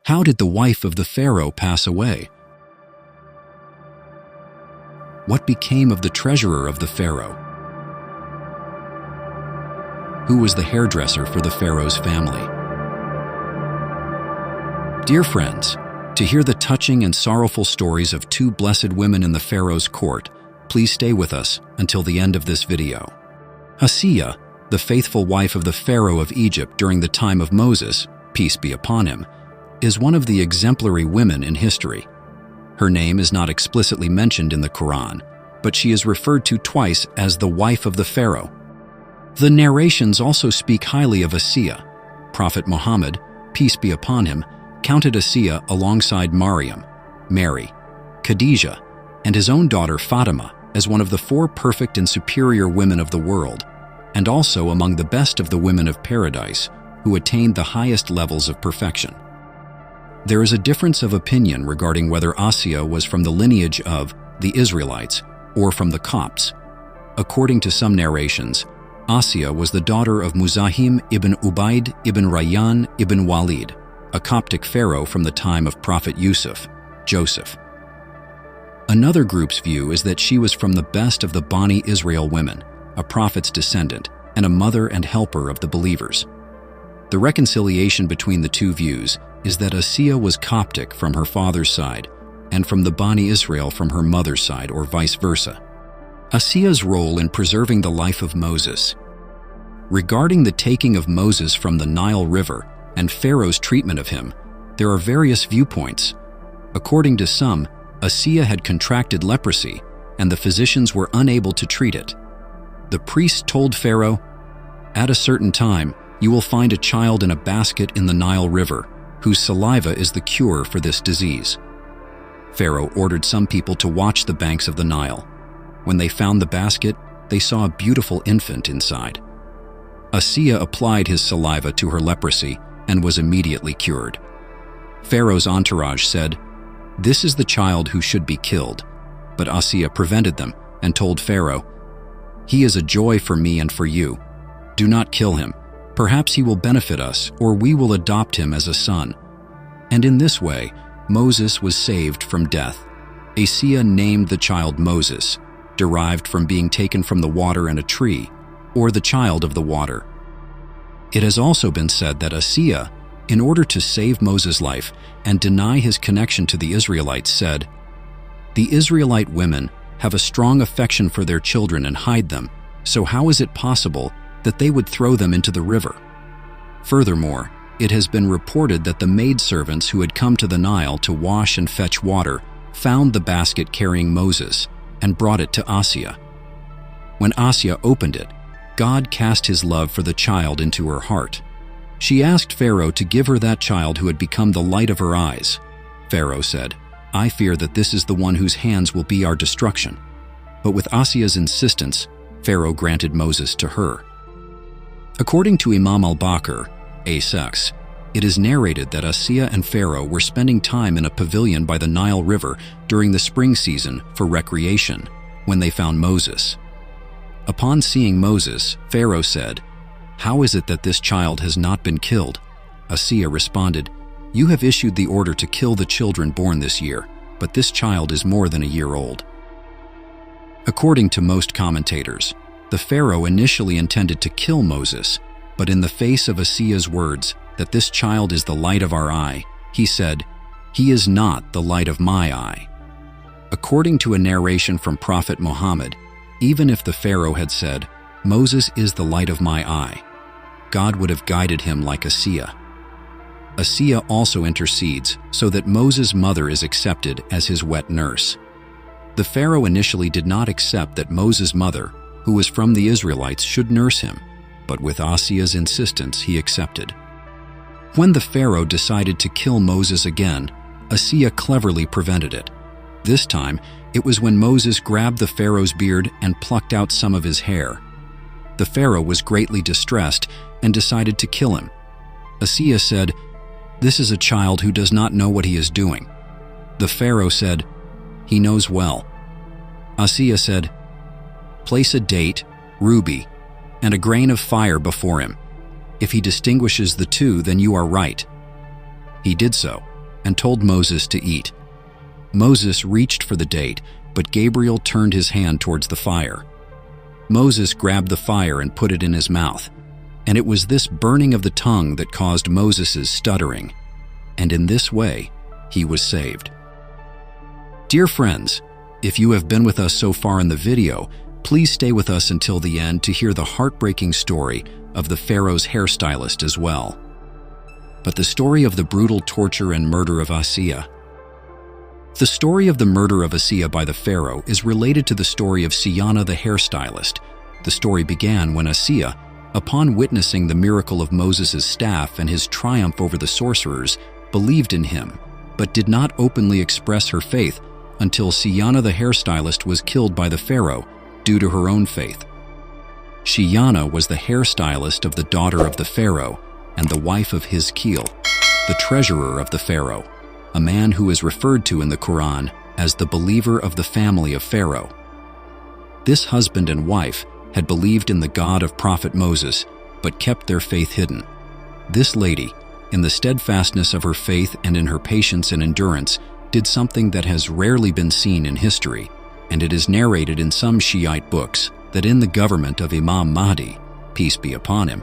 How did the wife of the Pharaoh pass away? What became of the treasurer of the Pharaoh? Who was the hairdresser for the Pharaoh's family? Dear friends, to hear the touching and sorrowful stories of two blessed women in the Pharaoh's court, please stay with us until the end of this video. Asiya, the faithful wife of the Pharaoh of Egypt during the time of Moses, peace be upon him, is one of the exemplary women in history. Her name is not explicitly mentioned in the Quran, but she is referred to twice as the wife of the Pharaoh. The narrations also speak highly of Asiya. Prophet Muhammad, peace be upon him, counted Asiya alongside Maryam, Mary, Khadijah, and his own daughter Fatima as one of the four perfect and superior women of the world, and also among the best of the women of paradise who attained the highest levels of perfection. There is a difference of opinion regarding whether Asiya was from the lineage of the Israelites or from the Copts. According to some narrations, Asiya was the daughter of Muzahim ibn Ubaid ibn Rayyan ibn Walid, a Coptic pharaoh from the time of Prophet Joseph. Another group's view is that she was from the best of the Bani Israel women, a prophet's descendant, and a mother and helper of the believers. The reconciliation between the two views is that Asiya was Coptic from her father's side, and from the Bani Israel from her mother's side, or vice versa. Asiya's role in preserving the life of Moses. Regarding the taking of Moses from the Nile River and Pharaoh's treatment of him, there are various viewpoints. According to some, Asiya had contracted leprosy, and the physicians were unable to treat it. The priests told Pharaoh, "At a certain time, you will find a child in a basket in the Nile River, whose saliva is the cure for this disease." Pharaoh ordered some people to watch the banks of the Nile. When they found the basket, they saw a beautiful infant inside. Asiya applied his saliva to her leprosy and was immediately cured. Pharaoh's entourage said, "This is the child who should be killed," but Asiya prevented them and told Pharaoh, "He is a joy for me and for you. Do not kill him. Perhaps he will benefit us, or we will adopt him as a son." And in this way, Moses was saved from death. Asiya named the child Moses, derived from being taken from the water and a tree, or the child of the water. It has also been said that Asiya, in order to save Moses' life and deny his connection to the Israelites, said, "The Israelite women have a strong affection for their children and hide them, so how is it possible that they would throw them into the river?" Furthermore, it has been reported that the maidservants who had come to the Nile to wash and fetch water found the basket carrying Moses and brought it to Asiya. When Asiya opened it, God cast his love for the child into her heart. She asked Pharaoh to give her that child who had become the light of her eyes. Pharaoh said, "I fear that this is the one whose hands will be our destruction." But with Asiya's insistence, Pharaoh granted Moses to her. According to Imam al-Bakr, A6, it is narrated that Asiya and Pharaoh were spending time in a pavilion by the Nile River during the spring season for recreation when they found Moses. Upon seeing Moses, Pharaoh said, "How is it that this child has not been killed?" Asiya responded, "You have issued the order to kill the children born this year, but this child is more than a year old." According to most commentators, the Pharaoh initially intended to kill Moses, but in the face of Asiya's words that this child is the light of our eye, he said, "He is not the light of my eye." According to a narration from Prophet Muhammad, even if the Pharaoh had said, "Moses is the light of my eye," God would have guided him like Asiya. Asiya also intercedes so that Moses' mother is accepted as his wet nurse. The Pharaoh initially did not accept that Moses' mother, who was from the Israelites, should nurse him, but with Asiya's insistence he accepted. When the Pharaoh decided to kill Moses again, Asiya cleverly prevented it. This time, it was when Moses grabbed the Pharaoh's beard and plucked out some of his hair. The Pharaoh was greatly distressed and decided to kill him. Asiya said, "This is a child who does not know what he is doing." The Pharaoh said, "He knows well." Asiya said, "Place a date, ruby, and a grain of fire before him. If he distinguishes the two, then you are right." He did so, and told Moses to eat. Moses reached for the date, but Gabriel turned his hand towards the fire. Moses grabbed the fire and put it in his mouth, and it was this burning of the tongue that caused Moses' stuttering, and in this way, he was saved. Dear friends, if you have been with us so far in the video, please stay with us until the end to hear the heartbreaking story of the Pharaoh's hairstylist as well. But the story of the brutal torture and murder of Asiya. The story of the murder of Asiya by the Pharaoh is related to the story of Siyana the hairstylist. The story began when Asiya, upon witnessing the miracle of Moses' staff and his triumph over the sorcerers, believed in him, but did not openly express her faith until Siyana the hairstylist was killed by the Pharaoh due to her own faith. Siyana was the hairstylist of the daughter of the Pharaoh and the wife of his Keel, the treasurer of the Pharaoh, a man who is referred to in the Quran as the believer of the family of Pharaoh. This husband and wife had believed in the God of Prophet Moses, but kept their faith hidden. This lady, in the steadfastness of her faith and in her patience and endurance, did something that has rarely been seen in history, and it is narrated in some Shiite books that in the government of Imam Mahdi, peace be upon him,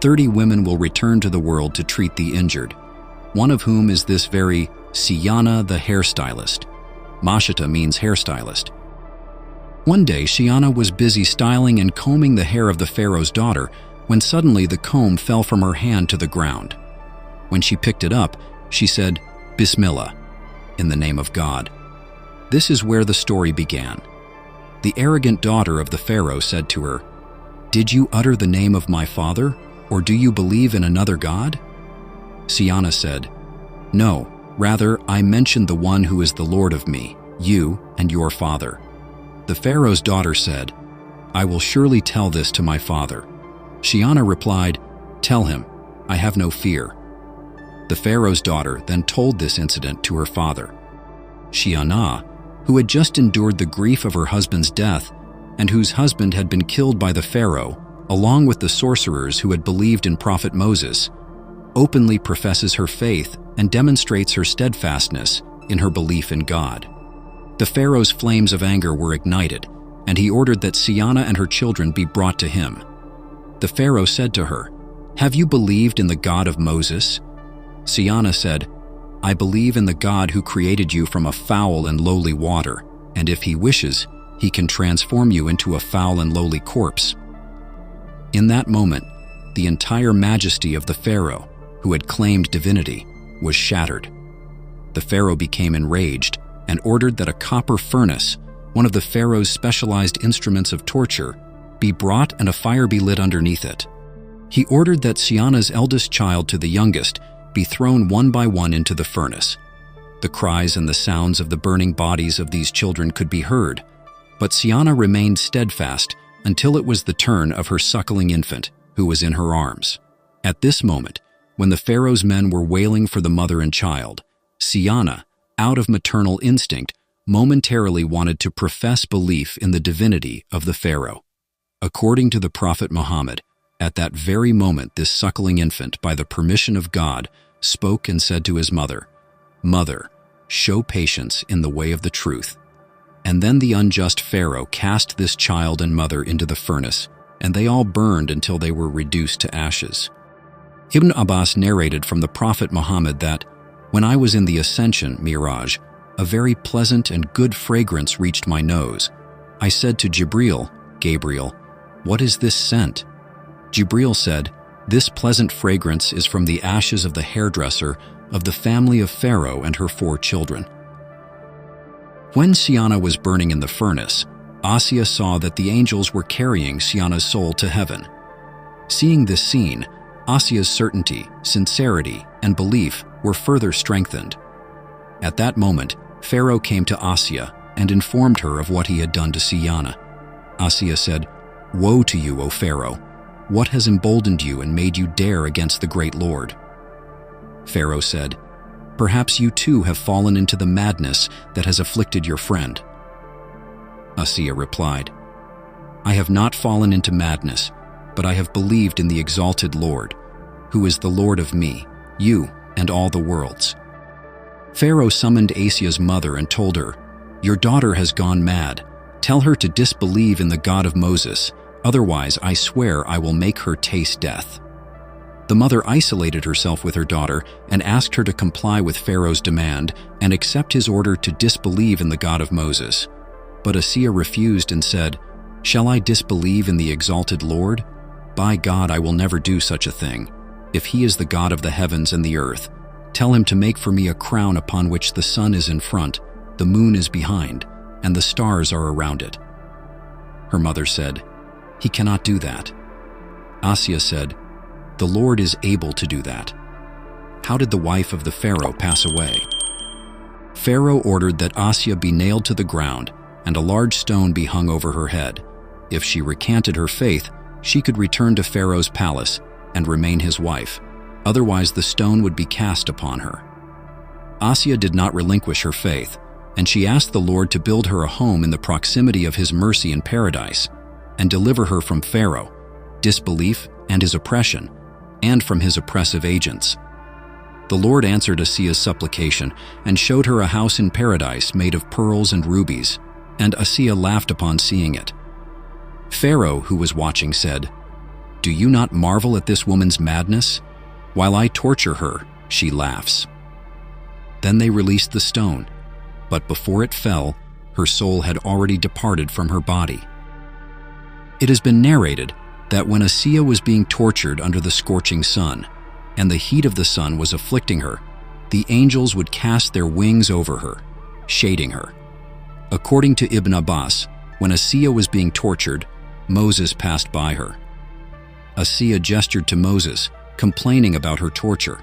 30 women will return to the world to treat the injured, one of whom is this very Siyana the hairstylist. Mashita means hairstylist. One day, Siyana was busy styling and combing the hair of the Pharaoh's daughter when suddenly the comb fell from her hand to the ground. When she picked it up, she said, "Bismillah," in the name of God. This is where the story began. The arrogant daughter of the Pharaoh said to her, "Did you utter the name of my father, or do you believe in another God?" Siyana said, "No, rather I mentioned the one who is the Lord of me, you and your father." The Pharaoh's daughter said, "I will surely tell this to my father." Siyana replied, "Tell him, I have no fear." The Pharaoh's daughter then told this incident to her father. Siyana, who had just endured the grief of her husband's death and whose husband had been killed by the Pharaoh, along with the sorcerers who had believed in Prophet Moses, openly professes her faith and demonstrates her steadfastness in her belief in God. The Pharaoh's flames of anger were ignited, and he ordered that Siyana and her children be brought to him. The Pharaoh said to her, "Have you believed in the God of Moses?" Siyana said, "I believe in the God who created you from a foul and lowly water, and if he wishes, he can transform you into a foul and lowly corpse." In that moment, the entire majesty of the Pharaoh, who had claimed divinity, was shattered. The Pharaoh became enraged and ordered that a copper furnace, one of the Pharaoh's specialized instruments of torture, be brought and a fire be lit underneath it. He ordered that Siyana's eldest child to the youngest be thrown one by one into the furnace. The cries and the sounds of the burning bodies of these children could be heard, but Siyana remained steadfast until it was the turn of her suckling infant, who was in her arms. At this moment, when the Pharaoh's men were wailing for the mother and child, Siyana, out of maternal instinct, momentarily wanted to profess belief in the divinity of the Pharaoh. According to the Prophet Muhammad, at that very moment this suckling infant, by the permission of God, spoke and said to his mother, "Mother, show patience in the way of the truth." And then the unjust Pharaoh cast this child and mother into the furnace, and they all burned until they were reduced to ashes. Ibn Abbas narrated from the Prophet Muhammad that, "When I was in the Ascension, Miraj, a very pleasant and good fragrance reached my nose. I said to Gabriel, 'What is this scent?' Gabriel said, 'This pleasant fragrance is from the ashes of the hairdresser of the family of Pharaoh and her 4 children." When Siyana was burning in the furnace, Assia saw that the angels were carrying Siyana's soul to heaven. Seeing this scene, Assia's certainty, sincerity, and belief were further strengthened. At that moment, Pharaoh came to Assia and informed her of what he had done to Siyana. Assia said, "Woe to you, O Pharaoh! What has emboldened you and made you dare against the great Lord?" Pharaoh said, "Perhaps you too have fallen into the madness that has afflicted your friend." Assia replied, "I have not fallen into madness, but I have believed in the exalted Lord, who is the Lord of me, you, and all the worlds." Pharaoh summoned Asia's mother and told her, "Your daughter has gone mad. Tell her to disbelieve in the God of Moses, otherwise I swear I will make her taste death." The mother isolated herself with her daughter and asked her to comply with Pharaoh's demand and accept his order to disbelieve in the God of Moses. But Assia refused and said, "Shall I disbelieve in the exalted Lord? By God, I will never do such a thing. If he is the God of the heavens and the earth, tell him to make for me a crown upon which the sun is in front, the moon is behind, and the stars are around it." Her mother said, "He cannot do that." Assia said, "The Lord is able to do that." How did the wife of the Pharaoh pass away? Pharaoh ordered that Assia be nailed to the ground and a large stone be hung over her head. If she recanted her faith, she could return to Pharaoh's palace and remain his wife. Otherwise, the stone would be cast upon her. Assia did not relinquish her faith, and she asked the Lord to build her a home in the proximity of his mercy in paradise and deliver her from Pharaoh, disbelief, and his oppression, and from his oppressive agents. The Lord answered Asia's supplication and showed her a house in paradise made of pearls and rubies, and Assia laughed upon seeing it. Pharaoh, who was watching, said, "Do you not marvel at this woman's madness? While I torture her, she laughs." Then they released the stone, but before it fell, her soul had already departed from her body. It has been narrated that when Assia was being tortured under the scorching sun, and the heat of the sun was afflicting her, the angels would cast their wings over her, shading her. According to Ibn Abbas, when Assia was being tortured, Moses passed by her. Assia gestured to Moses, complaining about her torture.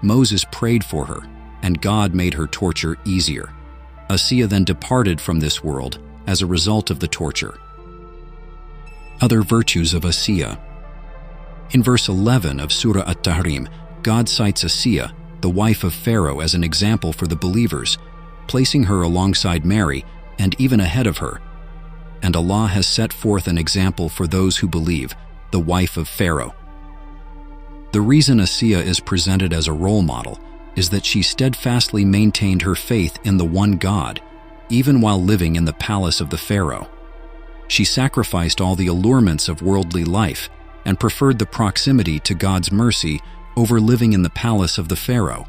Moses prayed for her, and God made her torture easier. Assia then departed from this world as a result of the torture. Other virtues of Assia. In verse 11 of Surah At-Tahrim, God cites Assia, the wife of Pharaoh, as an example for the believers, placing her alongside Mary and even ahead of her. And Allah has set forth an example for those who believe, the wife of Pharaoh. The reason Assia is presented as a role model is that she steadfastly maintained her faith in the one God, even while living in the palace of the Pharaoh. She sacrificed all the allurements of worldly life and preferred the proximity to God's mercy over living in the palace of the Pharaoh.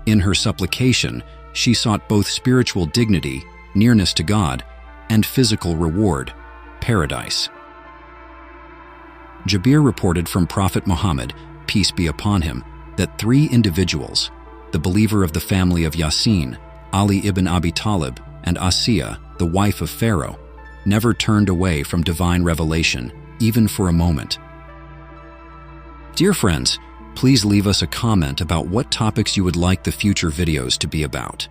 In her supplication, she sought both spiritual dignity, nearness to God, and physical reward, paradise. Jabir reported from Prophet Muhammad, peace be upon him, that 3 individuals, the believer of the family of Yasin, Ali ibn Abi Talib, and Assia, the wife of Pharaoh, never turned away from divine revelation, even for a moment. Dear friends, please leave us a comment about what topics you would like the future videos to be about.